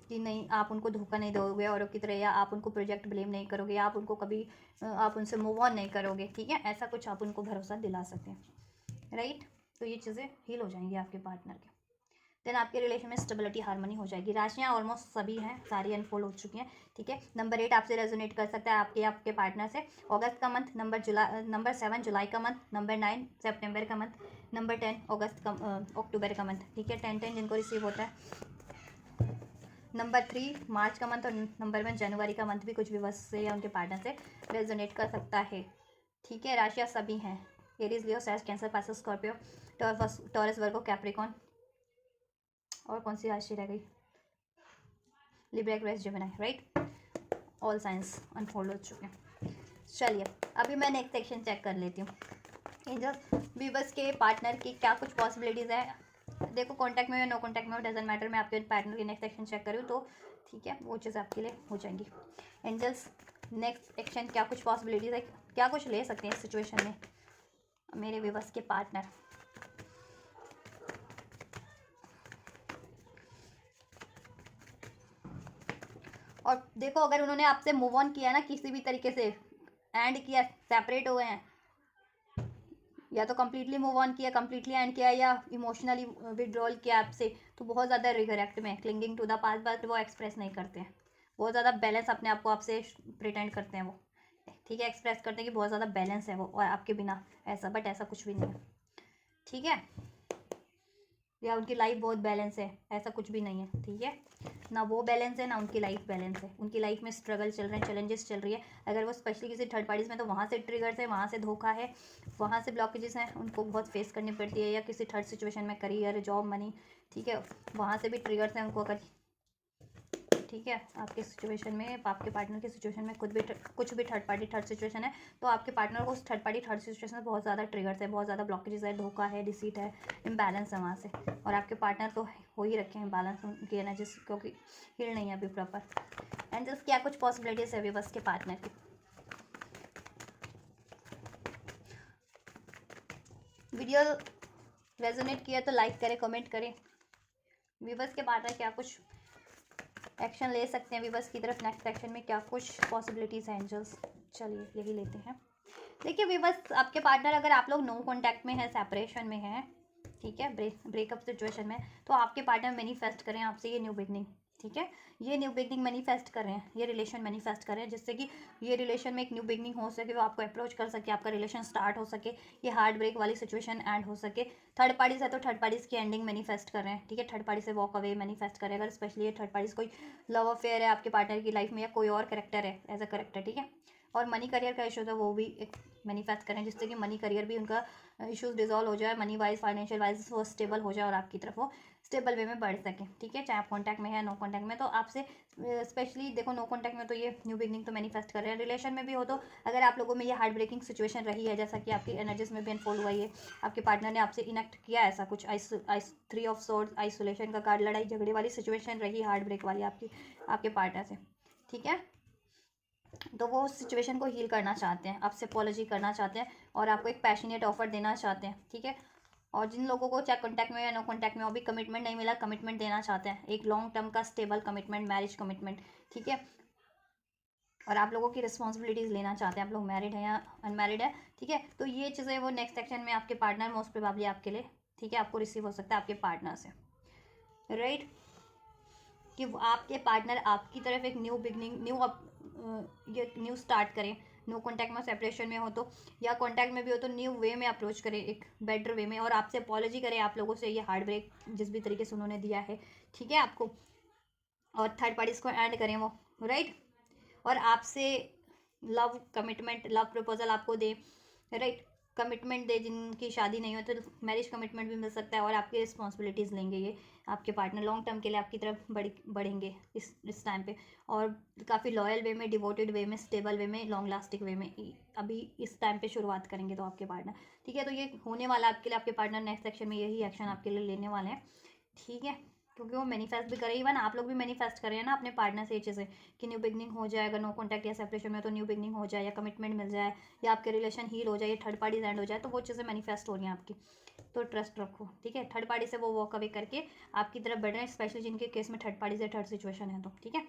कि नहीं आप उनको धोखा नहीं दोगे औरों की तरह, या आप उनको प्रोजेक्ट ब्लेम नहीं करोगे, या आप उनको कभी आप उनसे मूव ऑन नहीं करोगे, ठीक है, ऐसा कुछ आप उनको भरोसा दिला सकते हैं, राइट। तो ये चीज़ें हील हो जाएंगी आपके पार्टनर के। देन आपके रिलेशन में स्टेबिलिटी हार्मनी हो जाएगी। राशियाँ ऑलमोस्ट सभी हैं, सारी अनफोल्ड हो चुकी हैं, ठीक है। नंबर 8 आपसे रेजोनेट कर सकता है आपके पार्टनर से, अगस्त का मंथ, नंबर 7 जुलाई का मंथ, नंबर 9 सितंबर का मंथ, नंबर 10 अक्टूबर का मंथ, ठीक है, 10 10 जिनको रिसीव होता है, नंबर 3 मार्च का मंथ, और नंबर 1 जनवरी का मंथ भी कुछ व्यूअर्स से या उनके पार्टनर से रेजोनेट कर सकता है, ठीक है। राशियाँ सभी हैं, एरीज, लियो, सैज, कैंसर, पाइसेस, स्कॉर्पियो, टॉरस, वर्गो, कैप्रिकॉन, और कौन सी राशि रह गई, Libra, Aquarius, Gemini, right. All science unfold हो चुके हैं। चलिए अभी मैं नेक्स्ट सेक्शन चेक कर लेती हूँ, एंजल वीवर्स के पार्टनर की क्या कुछ पॉसिबिलिटीज़ है। देखो कॉन्टैक्ट में नो कॉन्टैक्ट में डजेंट मैटर, मैं आपके पार्टनर की नेक्स्ट सेक्शन चेक करूँ तो ठीक है, वो चीज़ आपके लिए हो जाएंगी। एंजल्स नेक्स्ट एक्शन क्या कुछ पॉसिबिलिटीज़ है, क्या कुछ ले सकते हैं इस सिचुएशन में मेरे वीवर्स के पार्टनर। और देखो अगर उन्होंने आपसे मूव ऑन किया ना किसी भी तरीके से, एंड किया, सेपरेट हो गए हैं, या तो कम्प्लीटली मूव ऑन किया, कम्प्लीटली एंड किया, या इमोशनली विड्रॉल किया आपसे, तो बहुत ज़्यादा रिग्रेट में, clinging to the past, but वो एक्सप्रेस नहीं करते हैं, बहुत ज़्यादा बैलेंस अपने आप को आपसे प्रिटेंड करते हैं वो, ठीक है, एक्सप्रेस करते हैं कि बहुत ज़्यादा बैलेंस है वो और आपके बिना ऐसा, बट ऐसा कुछ भी नहीं है, ठीक है, या उनकी लाइफ बहुत बैलेंस है, ऐसा कुछ भी नहीं है, ठीक है, ना वो बैलेंस है ना उनकी लाइफ बैलेंस है, उनकी लाइफ में स्ट्रगल चल रहे हैं, चैलेंजेस चल रही है, अगर वो स्पेशली किसी थर्ड पार्टीज में तो वहाँ से ट्रिगर्स है, वहाँ से धोखा है, वहाँ से ब्लॉकेजेस हैं, उनको बहुत फेस करनी पड़ती है, या किसी थर्ड सिचुएशन में करियर, जॉब, मनी, ठीक है, वहाँ से भी ट्रिगर्स हैं उनको, अगर ठीक है आपके सिचुएशन में, आपके पार्टनर की सिचुएशन में कुछ भी थर्ड पार्टी थर्ड सिचुएशन है, तो आपके पार्टनर को उस थर्ड पार्टी थर्ड सिचुएशन में बहुत ज़्यादा ट्रिगर्स है, बहुत ज़्यादा ब्लॉकेजेस है, धोखा है, डिसीट है, इम्बैलेंस है वहाँ से, और आपके पार्टनर तो हो ही रखे हैं बैलेंस, उनकी एनर्जीज क्योंकि हिल नहीं है अभी प्रॉपर। एंड जस्ट क्या कुछ पॉसिबिलिटीज है अभी बस के पार्टनर की। वीडियो रेजोनेट किया तो लाइक करें, कमेंट करें। वीवर्स के पार्टनर क्या कुछ एक्शन ले सकते हैं वीवर्स की तरफ, नेक्स्ट सेक्शन में क्या कुछ पॉसिबिलिटीज़ हैं एंजल्स, चलिए यही लेते हैं। देखिए वीवर्स आपके पार्टनर अगर आप लोग नो कॉन्टैक्ट में है, सेपरेशन में है, ठीक है, ब्रेकअप सिचुएशन में, तो आपके पार्टनर मैनिफेस्ट करें आपसे ये न्यू बिगनिंग, ठीक है, ये न्यू बिगनिंग मैनिफेस्ट कर रहे हैं, ये रिलेशन मैनिफेस्ट कर रहे हैं, जिससे कि ये रिलेशन में एक न्यू बिगनिंग हो सके, वो आपको अप्रोच कर सके, आपका रिलेशन स्टार्ट हो सके, ये हार्ट ब्रेक वाली सिचुएशन एंड हो सके। थर्ड पार्टीज है तो थर्ड पार्टीज की एंडिंग मैनिफेस्ट कर रहे हैं, ठीक है, थर्ड पार्टी से वॉक अवे मैनिफेस्ट कर रहे हैं, अगर स्पेशली ये थर्ड पार्टीज कोई लव अफेयर है आपके पार्टनर की लाइफ में, या कोई और करेक्टर है एज अ करेक्टर, ठीक है, और मनी करियर का इशू था वो भी एक मैनिफेस्ट करें, जिससे कि मनी करियर भी उनका इश्यूज डिजॉल्व हो जाए, मनी वाइज फाइनेंशियल वाइज वो स्टेबल हो जाए और आपकी तरफ वो स्टेबल वे में बढ़ सके, ठीक है, चाहे आप कॉन्टैक्ट में है नो कॉन्टैक्ट में। तो आपसे स्पेशली देखो नो कॉन्टैक्ट में तो ये न्यू बिगनिंग तो मैनिफेस्ट कर रहे हैं, रिलेशन में भी हो तो अगर आप लोगों में ये हार्ट ब्रेकिंग सिचुएशन रही है, जैसा कि आपकी एनर्जीज में भी अनफोल्ड हुआ है, आपके पार्टनर ने आपसे इनेक्ट किया ऐसा कुछ, थ्री ऑफ सोर्ड्स, आइसोलेशन का कार्ड, लड़ाई झगड़े वाली सिचुएशन रही हार्ट ब्रेक वाली आपके पार्टनर से, ठीक है, तो वो उस सिचुएशन को हील करना चाहते हैं, आपसे अपॉलॉजी करना चाहते हैं और आपको एक पैशनेट ऑफर देना चाहते हैं, ठीक है, और जिन लोगों को चाहे कॉन्टैक्ट में या नो कॉन्टैक्ट में अभी कमिटमेंट नहीं मिला, कमिटमेंट देना चाहते हैं, एक लॉन्ग टर्म का स्टेबल कमिटमेंट, मैरिज कमिटमेंट, ठीक है, और आप लोगों की रिस्पॉन्सिबिलिटीज़ लेना चाहते हैं, आप लोग मैरिड हैं या अनमैरिड है, ठीक है, तो ये चीज़ें वो नेक्स्ट सेक्शन में आपके पार्टनर मोस्ट प्रोबेबली आपके लिए, ठीक है, आपको रिसीव हो सकता है आपके पार्टनर से, राइट, कि आपके पार्टनर आपकी तरफ एक न्यू बिगनिंग ये न्यू स्टार्ट करें, नो कॉन्टैक्ट में सेपरेशन में हो तो, या कॉन्टैक्ट में भी हो तो न्यू वे में अप्रोच करें, एक बेटर वे में, और आपसे अपॉलॉजी करें आप लोगों से ये हार्ट ब्रेक जिस भी तरीके से उन्होंने दिया है, ठीक है आपको, और थर्ड पार्टीज को एंड करें वो, राइट, और आपसे लव कमिटमेंट, लव प्रपोजल आपको दे, राइट, कमिटमेंट दे, जिनकी शादी नहीं हो तो मैरिज कमिटमेंट भी मिल सकता है, और आपकी रिस्पॉन्सिबिलिटीज़ लेंगे ये आपके पार्टनर, लॉन्ग टर्म के लिए आपकी तरफ बढ़ेंगे इस टाइम पे, और काफ़ी लॉयल वे में, डिवोटेड वे में, स्टेबल वे में, लॉन्ग लास्टिंग वे में अभी इस टाइम पे शुरुआत करेंगे तो आपके पार्टनर, ठीक है, तो ये होने वाला आपके लिए, आपके पार्टनर नेक्स्ट सेक्शन में यही एक्शन आपके लिए लेने वाले हैं, ठीक है, क्योंकि वो मैनिफेस्ट भी करे, इवन आप लोग भी मैनिफेस्ट कर रहे हैं ना अपने पार्टनर से ये चीज़ें कि न्यू बिगनिंग हो जाए, अगर नो कॉन्टैक्ट या सेपरेशन में तो न्यू बिगनिंग हो जाए, या कमिटमेंट मिल जाए, या आपके रिलेशन हील हो जाए, या थर्ड पार्टी एंड हो जाए, तो वो चीज़ें मैनिफेस्ट हो रही हैं आपकी। तो ट्रस्ट रखो, ठीक है। थर्ड पार्टी से वो वॉक अवे करके आपकी तरफ बढ़ रहे हैं, स्पेशली जिनके केस में थर्ड पार्टी से थर्ड सिचुएशन है, तो ठीक है,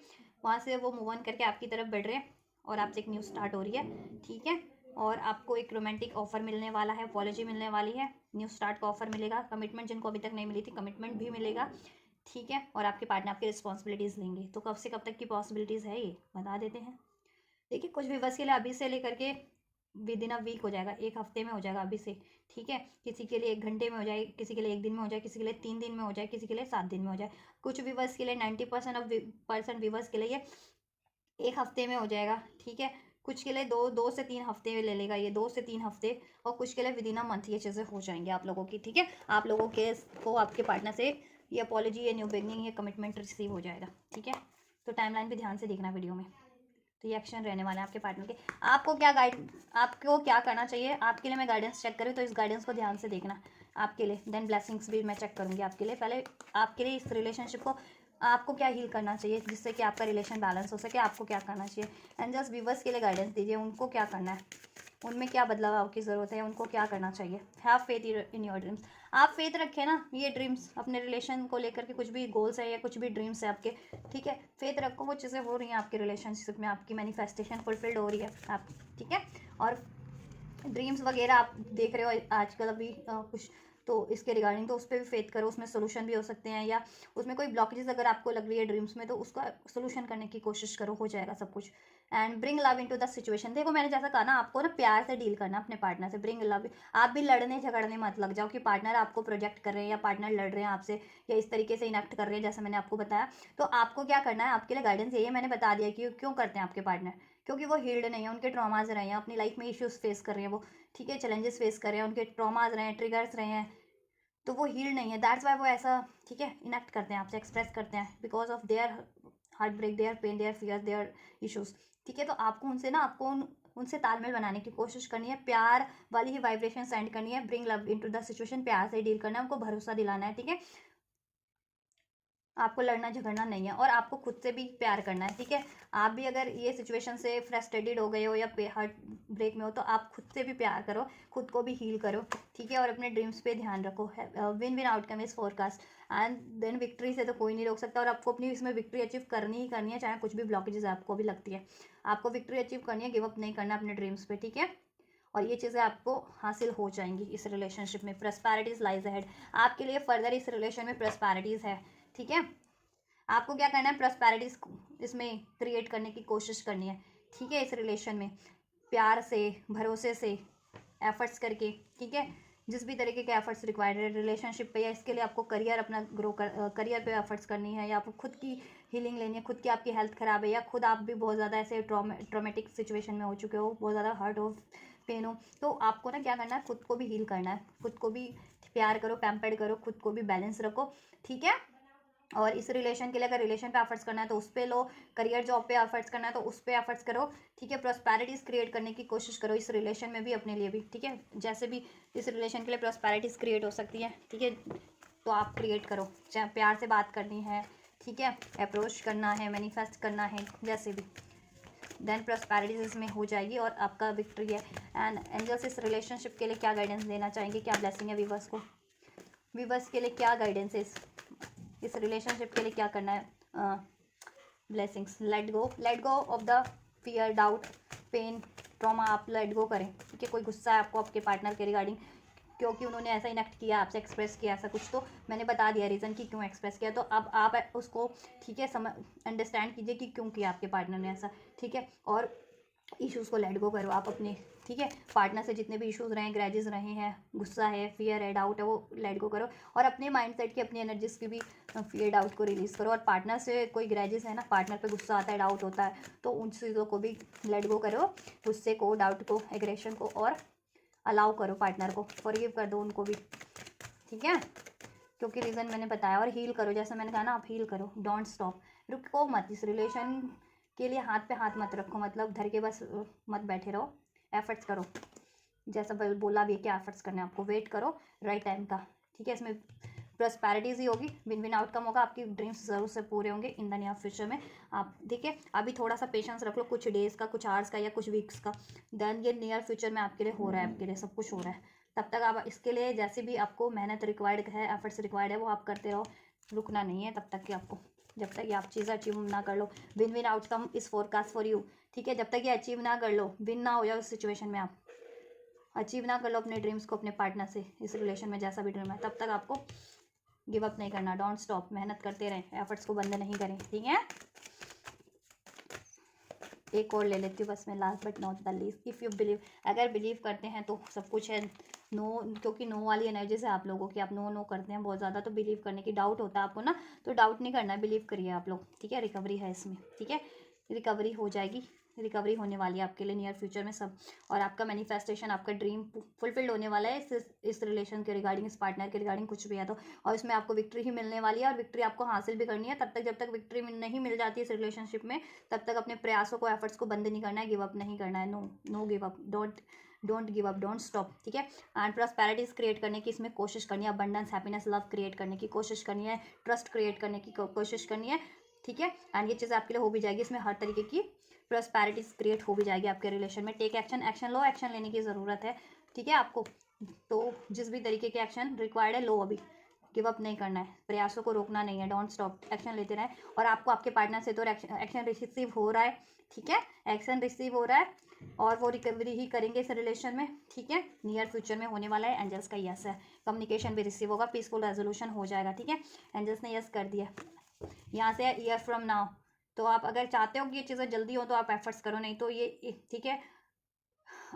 वहाँ से वो मूव ऑन करके आपकी तरफ बढ़ रहे हैं और आपसे एक न्यू स्टार्ट हो रही है, ठीक है। और आपको एक रोमांटिक ऑफर मिलने वाला है, अपॉलॉजी मिलने वाली है, न्यू स्टार्ट का ऑफर मिलेगा, कमिटमेंट जिनको अभी तक नहीं मिली थी कमिटमेंट भी मिलेगा, ठीक है। और आपके पार्टनर आपकी रिस्पॉन्सिबिलिटीज़ लेंगे। तो कब से कब तक की पॉसिबिलिटीज़ है ये बता देते हैं। देखिए कुछ भी बस के लिए अभी से लेकर के विद इन अ वीक हो जाएगा, एक हफ्ते में हो जाएगा अभी से, ठीक है। किसी के लिए 1 घंटे में हो जाए, किसी के लिए 1 दिन में हो जाए, किसी के लिए 3 दिन में हो जाए, किसी के लिए 7 दिन में हो जाए। कुछ व्यूवर्स के लिए 90% ऑफ परसेंट व्यूवर्स के लिए ये 1 हफ्ते में हो जाएगा, ठीक है। कुछ के लिए 2 से 3 हफ्ते में ले लेगा ये, 2 से 3 हफ्ते, और कुछ के लिए विद इन अ मंथ ये चीज़ें हो जाएंगी आप लोगों की, ठीक है। आप लोगों के को आपके पार्टनर से ये अपॉलॉजी, ये न्यू बिगनिंग, ये कमिटमेंट रिसीव हो जाएगा, ठीक है। तो टाइमलाइन भी ध्यान से देखना वीडियो में। तो ये एक्शन रहने वाले हैं आपके पार्टनर के। आपको क्या करना चाहिए, आपके लिए मैं गाइडेंस चेक करूँ तो इस गाइडेंस को ध्यान से देखना आपके लिए। देन ब्लेसिंग्स भी मैं चेक करूँगी आपके लिए। पहले आपके लिए इस रिलेशनशिप को आपको क्या हील करना चाहिए जिससे कि आपका रिलेशन बैलेंस हो सके, आपको क्या करना चाहिए। एंड जस्ट व्यूवर्स के लिए गाइडेंस दीजिए, उनको क्या करना है, उनमें क्या बदलाव की ज़रूरत है, उनको क्या करना चाहिए। Have faith in your dreams. आप फेथ रखें ना, ये ड्रीम्स अपने रिलेशन को लेकर के, कुछ भी गोल्स है या कुछ भी ड्रीम्स है आपके, ठीक है, फेथ रखो, वो चीज़ें हो रही हैं आपके रिलेशनशिप में, आपकी मैनिफेस्टेशन फुलफिल्ड हो रही है आप, ठीक है। और ड्रीम्स वगैरह आप देख रहे हो आजकल अभी कुछ, तो इसके रिगार्डिंग तो उस पर भी फेथ करो, उसमें सोल्यूशन भी हो सकते हैं, या उसमें कोई ब्लॉकेजेस अगर आपको लग रही है ड्रीम्स में तो उसका सोल्यूशन करने की कोशिश करो, हो जाएगा सब कुछ। And bring love into the situation. देखो मैंने जैसा कहा ना, आपको ना प्यार से डील करना अपने पार्टनर से, ब्रिंग लव। आप भी लड़ने झगड़ने मत लग जाओ कि पार्टनर आपको प्रोजेक्ट कर रहे हैं या पार्टनर लड़ रहे हैं आपसे या इस तरीके से इनेक्ट कर रहे हैं जैसा मैंने आपको बताया। तो आपको क्या करना है, आपके लिए गाइडेंस यही है, मैंने बता दिया कि क्यों करते हैं आपके पार्टनर, क्योंकि वो हील्ड नहीं है, उनके ट्रॉमाज रहे हैं, अपनी लाइफ में इश्यूज फेस कर रहे हैं वो, ठीक है, चैलेंजेस फेस कर रहे हैं, उनके ट्रॉमाज रहे हैं, ट्रिगर्स रहे हैं, तो वो हील नहीं है, दैट्स वाई वो ऐसा, ठीक है, इनेक्ट करते हैं आपसे, एक्सप्रेस करते हैं because of their heartbreak, their pain, their fear, their issues, ठीक है। तो आपको उनसे ना, आपको उनसे तालमेल बनाने की कोशिश करनी है, प्यार वाली ही वाइब्रेशन सेंड करनी है, bring love into the situation, प्यार से डील करना है, उनको भरोसा दिलाना है, ठीक है। आपको लड़ना झगड़ना नहीं है, और आपको खुद से भी प्यार करना है, ठीक है। आप भी अगर ये सिचुएशन से फ्रस्ट्रेटेड हो गए हो या हार्ट ब्रेक में हो तो आप खुद से भी प्यार करो, खुद को भी हील करो, ठीक है। और अपने ड्रीम्स पे ध्यान रखो। Win win outcome is forecast, and then victory से तो कोई नहीं रोक सकता, और आपको अपनी इसमें विक्ट्री अचीव करनी ही करनी है, चाहे कुछ भी ब्लॉकेजेस आपको भी लगती है, आपको विक्ट्री अचीव करनी है, गिव अप नहीं करना अपने ड्रीम्स पे, ठीक है। और ये चीज़ें आपको हासिल हो जाएंगी इस रिलेशनशिप में। प्रॉस्पेरिटीज लाइज अहेड, आपके लिए फर्दर इस रिलेशन में प्रॉस्पेरिटीज है, ठीक है। आपको क्या करना है, प्रॉस्पेरिटी इसमें क्रिएट करने की कोशिश करनी है, ठीक है। इस रिलेशन में प्यार से, भरोसे से, एफर्ट्स करके, ठीक है। जिस भी तरीके के एफर्ट्स रिक्वायर्ड है रिलेशनशिप पे, या इसके लिए आपको करियर अपना ग्रो कर, करियर पे एफर्ट्स करनी है, या आपको खुद की हीलिंग लेनी है, खुद की आपकी हेल्थ ख़राब है, या खुद आप भी बहुत ज़्यादा ऐसे ट्रॉमेटिक सिचुएशन में हो चुके हो, बहुत ज़्यादा हर्ट हो, पेन हो, तो आपको ना क्या करना है, खुद को भी हील करना है, खुद को भी प्यार करो, पैम्पर्ड करो, खुद को भी बैलेंस रखो, ठीक है। और इस रिलेशन के लिए अगर रिलेशन पे एफर्ट्स करना है तो उस पर लो, करियर जॉब पे एफर्ट्स करना है तो उस पर एफर्ट्स करो, ठीक है। प्रॉस्पेरिटीज़ क्रिएट करने की कोशिश करो इस रिलेशन में भी, अपने लिए भी, ठीक है। जैसे भी इस रिलेशन के लिए प्रॉस्पेरिटीज़ क्रिएट हो सकती है, ठीक है, तो आप क्रिएट करो, चाहे प्यार से बात करनी है, ठीक है, अप्रोच करना है, मैनिफेस्ट करना है, जैसे भी, देन प्रॉस्पेरिटीज इसमें हो जाएगी और आपका विक्ट्री है। एंड एंजल्स इस रिलेशनशिप के लिए क्या गाइडेंस देना चाहेंगे, क्या ब्लेसिंग है वीवर्स को, वीवर्स के लिए क्या गाइडेंस है इस रिलेशनशिप के लिए क्या करना है, blessings, let go of the fear, doubt, pain, trauma, आप लेट गो करें, ठीक है। कोई गुस्सा है आपको आपके पार्टनर के रिगार्डिंग, क्योंकि उन्होंने ऐसा इनेक्ट किया, आपसे एक्सप्रेस किया ऐसा कुछ, तो मैंने बता दिया रीज़न कि क्यों एक्सप्रेस किया, तो अब आप उसको, ठीक है, अंडरस्टैंड कीजिए कि क्यों किया आपके पार्टनर ने ऐसा, ठीक है। और इश्यूज़ को लेट गो करो आप अपने, ठीक है। पार्टनर से जितने भी इश्यूज़ रहे हैं, ग्रैजेस रहे हैं, गुस्सा है, फियर है, डाउट है, वो लेट गो करो, और अपने माइंडसेट की, अपनी एनर्जीज की भी फियर डाउट को रिलीज़ करो। और पार्टनर से कोई ग्रैजेस है ना, पार्टनर पे गुस्सा आता है, डाउट होता है, तो उन चीज़ों को भी लेट गो करो, गुस्से को, डाउट को, एग्रेशन को, और अलाउ करो पार्टनर को, फॉरगिव कर दो उनको भी, ठीक है। क्योंकि रीज़न मैंने बताया, और हील करो, जैसे मैंने कहा ना, आप हील करो, डोंट स्टॉप, रुको मत, इस रिलेशन के लिए हाथ पे हाथ मत रखो, मतलब धर के बस मत बैठे रहो, एफर्ट्स करो, जैसा बोला भी है कि एफर्ट्स करने आपको, वेट करो राइट टाइम का, ठीक है। इसमें प्रॉस्पेरिटीज ही होगी, विन विन आउटकम होगा, आपकी ड्रीम्स ज़रूर से पूरे होंगे इन द नियर फ्यूचर में। आप ठीक है, अभी थोड़ा सा पेशेंस रख लो, कुछ डेज़ का, कुछ आवर्स का या कुछ वीक्स का, देन ये नियर फ्यूचर में आपके लिए हो रहा है, आपके लिए सब कुछ हो रहा है। तब तक आप इसके लिए जैसे भी आपको मेहनत रिक्वायर्ड है, एफर्ट्स रिक्वायर्ड है, वो आप करते रहो, रुकना नहीं है तब तक कि आपको, जब तक ये आप चीज़ अचीव ना कर लो। Win win outcome is forecast for you, ठीक है, जब तक ये अचीव ना कर लो, विन ना हो जाए उस सिचुएशन में, आप अचीव ना कर लो अपने ड्रीम्स को अपने पार्टनर से, इस रिलेशन में जैसा भी ड्रीम है, तब तक आपको गिव अप नहीं करना, डोंट स्टॉप, मेहनत करते रहें, एफर्ट्स को बंद नहीं करें, ठीक है। एक और ले लेती हूँ बस मैं, last but not the least, if you believe, अगर बिलीव करते हैं तो सब कुछ है। नो, क्योंकि नो वाली एनर्जी से आप लोगों की, आप नो नो करते हैं बहुत ज़्यादा, तो बिलीव करने की डाउट होता है आपको ना, तो डाउट नहीं करना है, बिलीव करिए आप लोग, ठीक है। रिकवरी है इसमें, ठीक है, रिकवरी हो जाएगी, रिकवरी होने वाली है आपके लिए नियर फ्यूचर में सब, और आपका मैनिफेस्टेशन, आपका ड्रीम फुलफिल्ड होने वाला है इस रिलेशन के रिगार्डिंग, इस पार्टनर के रिगार्डिंग, कुछ भी है तो। और इसमें आपको विक्ट्री ही मिलने वाली है, और विक्ट्री आपको हासिल भी करनी है। तब तक जब तक विक्ट्री नहीं मिल जाती इस रिलेशनशिप में, तब तक अपने प्रयासों को, एफर्ट्स को बंद नहीं करना है, गिव अप नहीं करना है। No no give up, don't give up, don't stop, ठीक है। एंड प्रॉस्पेरिटीज क्रिएट करने की इसमें कोशिश करनी है, अबंडेंस, हैप्पीनेस, लव क्रिएट करने की कोशिश करनी है, ट्रस्ट क्रिएट करने की कोशिश करनी है, ठीक है। एंड ये चीज़ आपके लिए हो भी जाएगी, इसमें हर तरीके की प्रॉस्पेरिटीज क्रिएट हो भी जाएगी आपके रिलेशन में। टेक एक्शन, एक्शन लो, एक्शन लेने की ज़रूरत है, ठीक है आपको। तो जिस भी तरीके के एक्शन रिक्वायर्ड है लो, अभी गिव अप नहीं करना है, प्रयासों को रोकना नहीं है, डोंट स्टॉप, एक्शन लेते रहें। और आपको आपके पार्टनर से तो एक्शन रिसीव हो रहा है, ठीक है, एक्शन रिसीव हो रहा है, और वो रिकवरी ही करेंगे इस रिलेशन में, ठीक है, नियर फ्यूचर में होने वाला है। एंजल्स का यस है, कम्युनिकेशन भी रिसीव होगा, पीसफुल रेजोल्यूशन हो जाएगा, ठीक है, एंजल्स ने यस कर दिया। यहाँ से ईयर फ्रॉम नाउ, तो आप अगर चाहते हो कि ये चीज़ें जल्दी हो तो आप एफर्ट्स करो, नहीं तो ये ठीक है,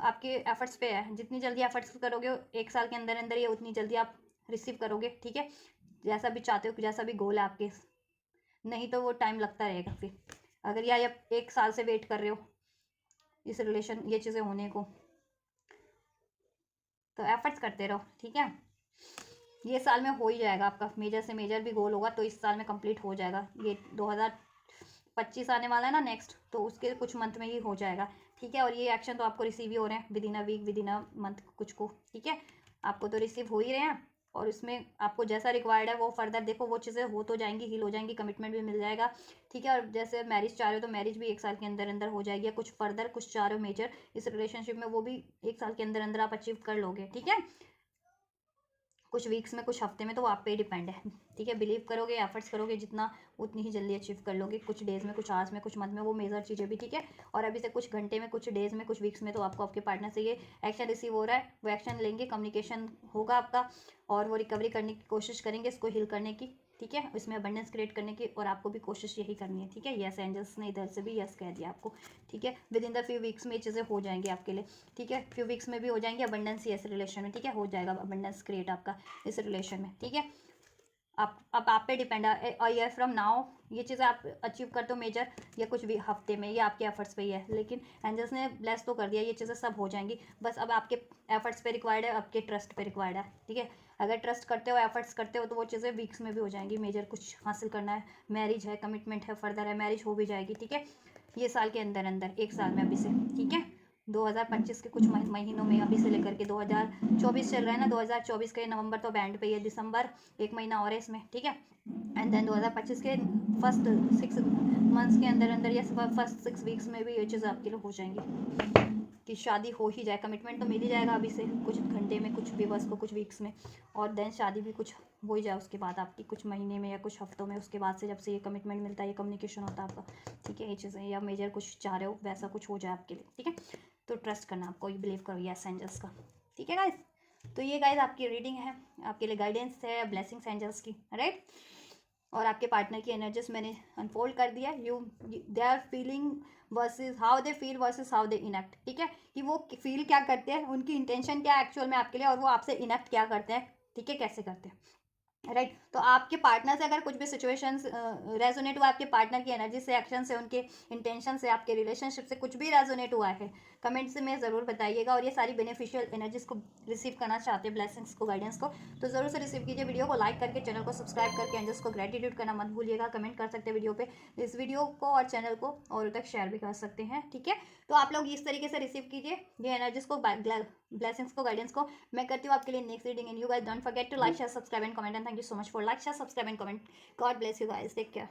आपके एफर्ट्स पे है, जितनी जल्दी एफर्ट्स करोगे 1 साल के अंदर अंदर ये उतनी जल्दी आप रिसीव करोगे, ठीक है, जैसा भी चाहते हो, जैसा भी गोल है आपके, नहीं तो वो टाइम लगता रहेगा फिर। अगर या 1 साल से वेट कर रहे हो इस रिलेशन, ये चीज़ें होने को, तो एफर्ट्स करते रहो, ठीक है। ये साल में हो ही जाएगा आपका, मेजर से मेजर भी गोल होगा तो इस साल में कंप्लीट हो जाएगा। ये 2025 आने वाला है ना नेक्स्ट, तो उसके कुछ मंथ में ही हो जाएगा, ठीक है। और ये एक्शन तो आपको रिसीव ही हो रहे हैं within a week, within a month, कुछ को, ठीक है, आपको तो रिसीव हो ही रहे हैं। और इसमें आपको जैसा रिक्वायर्ड है वो फर्दर देखो, वो चीज़ें हो तो जाएंगी, हील हो जाएंगी, कमिटमेंट भी मिल जाएगा, ठीक है। और जैसे मैरिज चाह रहे हो तो मैरिज भी 1 साल के अंदर अंदर हो जाएगी, या कुछ फर्दर कुछ चाह रहे हो मेजर इस रिलेशनशिप में, वो भी 1 साल के अंदर अंदर आप अचीव कर लोगे, ठीक है। कुछ वीक्स में, कुछ हफ्ते में, तो वो आप पे ही डिपेंड है, ठीक है। बिलीव करोगे, एफर्ट्स करोगे जितना, उतनी ही जल्दी अचीव कर लोगे, कुछ डेज में, कुछ आवर्स में, कुछ मंथ में, वो मेजर चीज़ें भी, ठीक है। और अभी से कुछ घंटे में, कुछ डेज में, कुछ वीक्स में, तो आपको आपके पार्टनर से ये एक्शन रिसीव हो रहा है, वो एक्शन लेंगे, कम्युनिकेशन होगा आपका, और वो रिकवरी करने की कोशिश करेंगे, इसको हील करने की, ठीक है, इसमें अबंडेंस क्रिएट करने की, और आपको भी कोशिश यही करनी है, ठीक है। यस, एंजल्स ने इधर से भी यस कह दिया आपको, ठीक है। With in the few weeks में ये चीज़ें हो जाएंगी आपके लिए, ठीक है, फ्यू वीक्स में भी हो जाएंगी, अबंडेंस यस रिलेशन में, ठीक है, हो जाएगा अबंडेंस क्रिएट आपका इस रिलेशन में, ठीक है। आप पे डिपेंड है, और ईयर फ्रॉम नाउ ये चीज़ें आप अचीव करते हो मेजर, या कुछ भी हफ्ते में, ये आपके एफर्ट्स पे ही है, लेकिन एंजल्स ने ब्लेस तो कर दिया, ये चीज़ें सब हो जाएंगी, बस अब आपके एफर्ट्स पे रिक्वायर्ड है, आपके ट्रस्ट पे रिक्वायर्ड है, ठीक है। अगर ट्रस्ट करते हो, एफर्ट्स करते हो, तो वो चीज़ें वीक्स में भी हो जाएंगी, मेजर कुछ हासिल करना है, मैरिज है, कमिटमेंट है, फर्दर है, मैरिज हो भी जाएगी, ठीक है, ये साल के अंदर अंदर, 1 साल में अभी से, ठीक है। 2025 के कुछ महीनों में, अभी से लेकर के 2024 चल रहा है ना, 2024 के नवंबर तो बैंड पे ही है, दिसंबर 1 महीना और है इसमें, ठीक है। एंड देन 2025 के फर्स्ट 6 मंथ्स के अंदर अंदर, या फर्स्ट 6 वीक्स में भी ये चीज़ आपके लिए हो जाएंगी कि शादी हो ही जाए, कमिटमेंट तो मिल ही जाएगा अभी से, कुछ घंटे में, कुछ दिवस को, कुछ वीक्स में, और देन शादी भी कुछ हो ही जाए उसके बाद आपकी, कुछ महीने में या कुछ हफ्तों में, उसके बाद से जब से ये कमिटमेंट मिलता है, ये कम्युनिकेशन होता है आपका, ठीक है। ये चीज़ें, या मेजर कुछ चाह रहे हो वैसा कुछ हो जाए आपके लिए, ठीक है। तो ट्रस्ट करना आपको, ये बिलीव करो यस एंजल्स का, ठीक है गाइस। तो ये गाइस आपकी रीडिंग है, आपके लिए गाइडेंस है, ब्लेसिंग्स एंजल्स की, राइट। और आपके पार्टनर की एनर्जीज मैंने अनफोल्ड कर दिया, they are feeling versus how they feel versus how they enact, ठीक है, कि वो फील क्या करते हैं, उनकी इंटेंशन क्या है एक्चुअल में आपके लिए, और वो आपसे इनएक्ट क्या करते हैं, ठीक है, कैसे करते हैं, राइट। तो आपके पार्टनर से अगर कुछ भी सिचुएशंस रेजोनेट हुआ, आपके पार्टनर की एनर्जी से, एक्शन से, उनके इंटेंशन से, आपके रिलेशनशिप से कुछ भी रेजोनेट हुआ है, कमेंट से में ज़रूर बताइएगा। और ये सारी बेनिफिशियल एनर्जीज को रिसीव करना चाहते हैं, ब्लेसिंग्स को, गाइडेंस को, तो ज़रूर से रिसीव कीजिए। वीडियो को लाइक करके, चैनल को सब्सक्राइब करके, एंजल्स को ग्रेटिट्यूड करना मत भूलिएगा, कमेंट कर सकते हैं वीडियो पे, इस वीडियो को और चैनल को और तक शेयर भी कर सकते हैं, ठीक है। तो आप लोग इस तरीके से रिसीव कीजिए ये एनर्जीज को, ब्लेसिंग्स को, गाइडेंस को। मैं करती हूँ आपके लिए next reading, and you guys don't forget to like, share, subscribe and comment, and Thank you so much for like, share, subscribe and comment. God bless you guys. Take care.